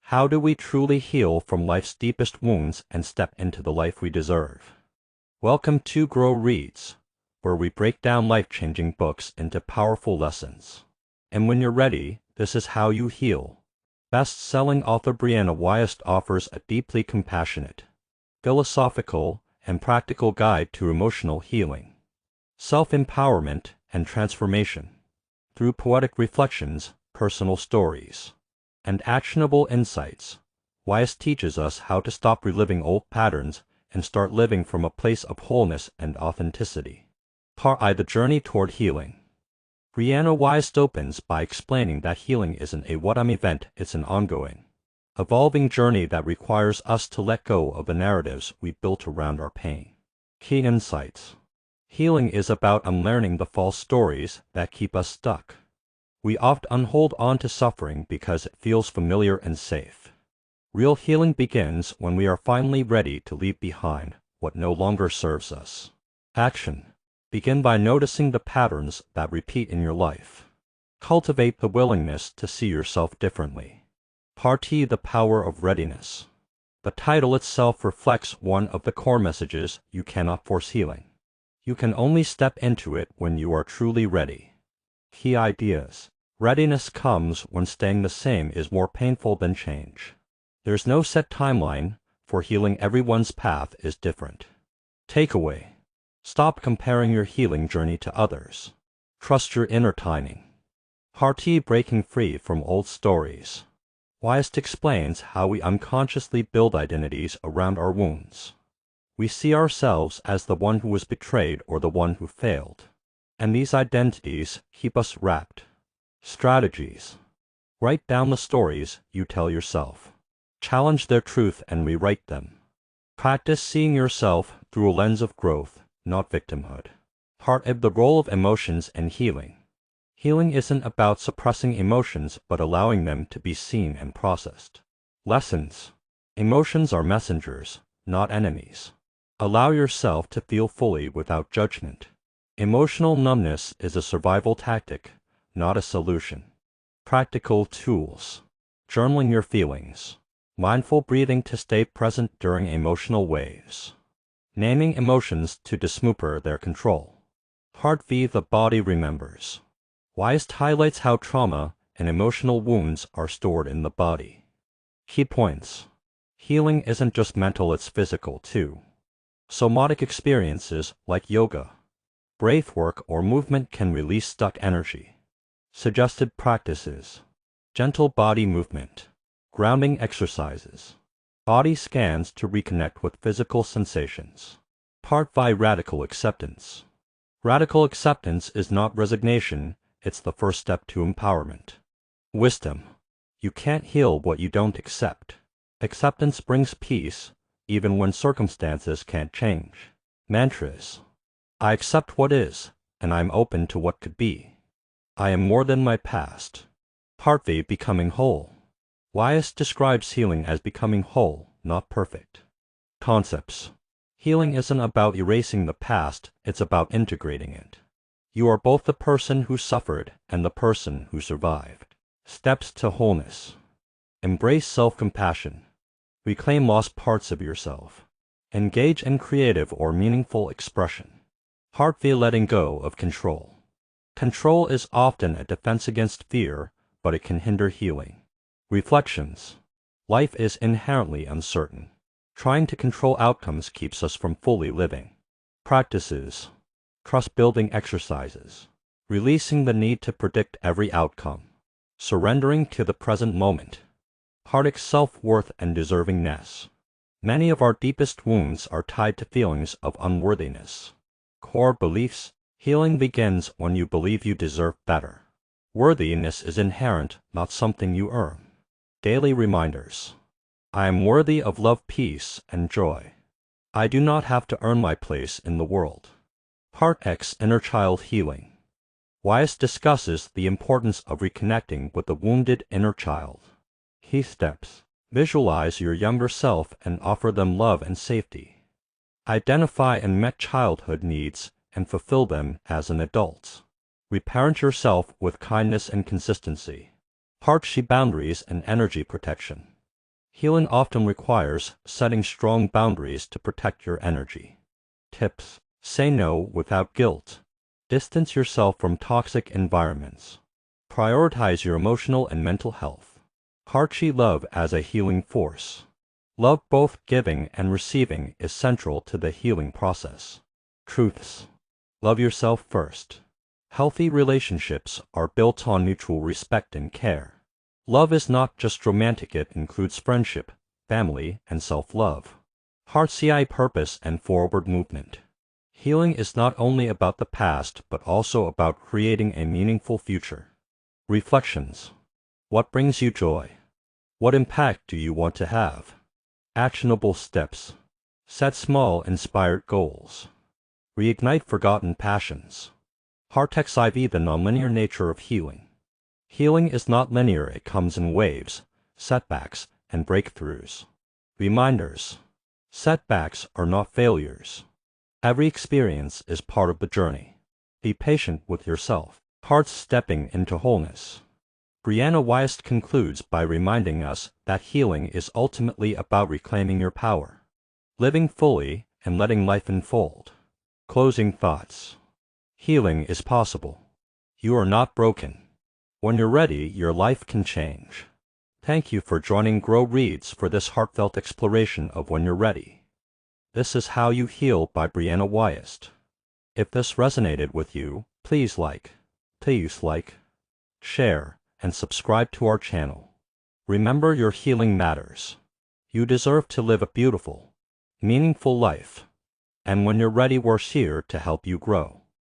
How do we truly heal from life's deepest wounds and step into the life we deserve? Welcome to Grow Reads, where we break down life-changing books into powerful lessons. And when you're ready, this is how you heal. Best-selling author Brianna Wiest offers a deeply compassionate, philosophical, and practical guide to emotional healing, self-empowerment, and transformation. Through poetic reflections, personal stories, and actionable insights, Wiest teaches us how to stop reliving old patterns and start living from a place of wholeness and authenticity. Part I: The Journey Toward Healing. Brianna Wiest opens by explaining that healing isn't a one-time event, it's an ongoing, evolving journey that requires us to let go of the narratives we built around our pain. Key insights. Healing is about unlearning the false stories that keep us stuck. We often hold on to suffering because it feels familiar and safe. Real healing begins when we are finally ready to leave behind what no longer serves us. Action. Begin by noticing the patterns that repeat in your life. Cultivate the willingness to see yourself differently. Part E: The Power of Readiness. The title itself reflects one of the core messages: you cannot force healing. You can only step into it when you are truly ready. Key ideas. Readiness comes when staying the same is more painful than change. There's no set timeline for healing. Everyone's path is different. Takeaway. Stop comparing your healing journey to others. Trust your inner timing. Part E: Breaking Free from Old Stories. Wiest explains how we unconsciously build identities around our wounds. We see ourselves as the one who was betrayed or the one who failed, and these identities keep us wrapped. Strategies. Write down the stories you tell yourself. Challenge their truth and rewrite them. Practice seeing yourself through a lens of growth, not victimhood. Part of: The Role of Emotions and Healing. Healing isn't about suppressing emotions but allowing them to be seen and processed. Lessons. Emotions are messengers, not enemies. Allow yourself to feel fully without judgment. Emotional numbness is a survival tactic, not a solution. Practical tools. Journaling your feelings. Mindful breathing to stay present during emotional waves. Naming emotions to dismember their control. Part V: The Body Remembers. Wiest highlights how trauma and emotional wounds are stored in the body. Key points. Healing isn't just mental, it's physical too. Somatic experiences like yoga, breathwork, or movement can release stuck energy. Suggested practices. Gentle body movement. Grounding exercises. Body scans to reconnect with physical sensations. Part V: Radical Acceptance. Radical acceptance is not resignation, it's the first step to empowerment. Wisdom. You can't heal what you don't accept. Acceptance brings peace, even when circumstances can't change. Mantras. I accept what is, and I'm open to what could be. I am more than my past. Part V: Becoming Whole. Wiest describes healing as becoming whole, not perfect. Concepts. Healing isn't about erasing the past, it's about integrating it. You are both the person who suffered and the person who survived. Steps to wholeness. Embrace self-compassion. Reclaim lost parts of yourself. Engage in creative or meaningful expression. Part V: Letting Go of Control. Control is often a defense against fear, but it can hinder healing. Reflections. Life is inherently uncertain. Trying to control outcomes keeps us from fully living. Practices. Trust-building exercises. Releasing the need to predict every outcome. Surrendering to the present moment. Part X: Self-worth and deservingness. Many of our deepest wounds are tied to feelings of unworthiness. Core beliefs. Healing begins when you believe you deserve better. Worthiness is inherent, not something you earn. Daily reminders. I am worthy of love, peace, and joy. I do not have to earn my place in the world. Part X: Inner Child Healing. Wiest discusses the importance of reconnecting with the wounded inner child. Key steps. Visualize your younger self and offer them love and safety. Identify unmet childhood needs and fulfill them as an adult. Reparent yourself with kindness and consistency. Part G: Boundaries and Energy Protection. Healing often requires setting strong boundaries to protect your energy. Tips: say no without guilt. Distance yourself from toxic environments. Prioritize your emotional and mental health. Heart-chi love as a healing force. Love, both giving and receiving, is central to the healing process. Truths: love yourself first. Healthy relationships are built on mutual respect and care. Love is not just romantic, it includes friendship, family, and self-love. Heart-chi purpose and forward movement. Healing is not only about the past, but also about creating a meaningful future. Reflections: what brings you joy? What impact do you want to have? Actionable steps: set small, inspired goals. Reignite forgotten passions. Heart-chi the nonlinear nature of healing. Healing is not linear, it comes in waves, setbacks, and breakthroughs. Reminders: setbacks are not failures. Every experience is part of the journey. Be patient with yourself. Hearts stepping into wholeness. Brianna Wiest concludes by reminding us that healing is ultimately about reclaiming your power, living fully, and letting life unfold. Closing thoughts: healing is possible. You are not broken. When you're ready, your life can change. Thank you for joining Grow Reads for this heartfelt exploration of When You're Ready. This is How You Heal by Brianna Wiest. If this resonated with you, please like, share, and subscribe to our channel. Remember, your healing matters. You deserve to live a beautiful, meaningful life. And when you're ready, we're here to help you grow.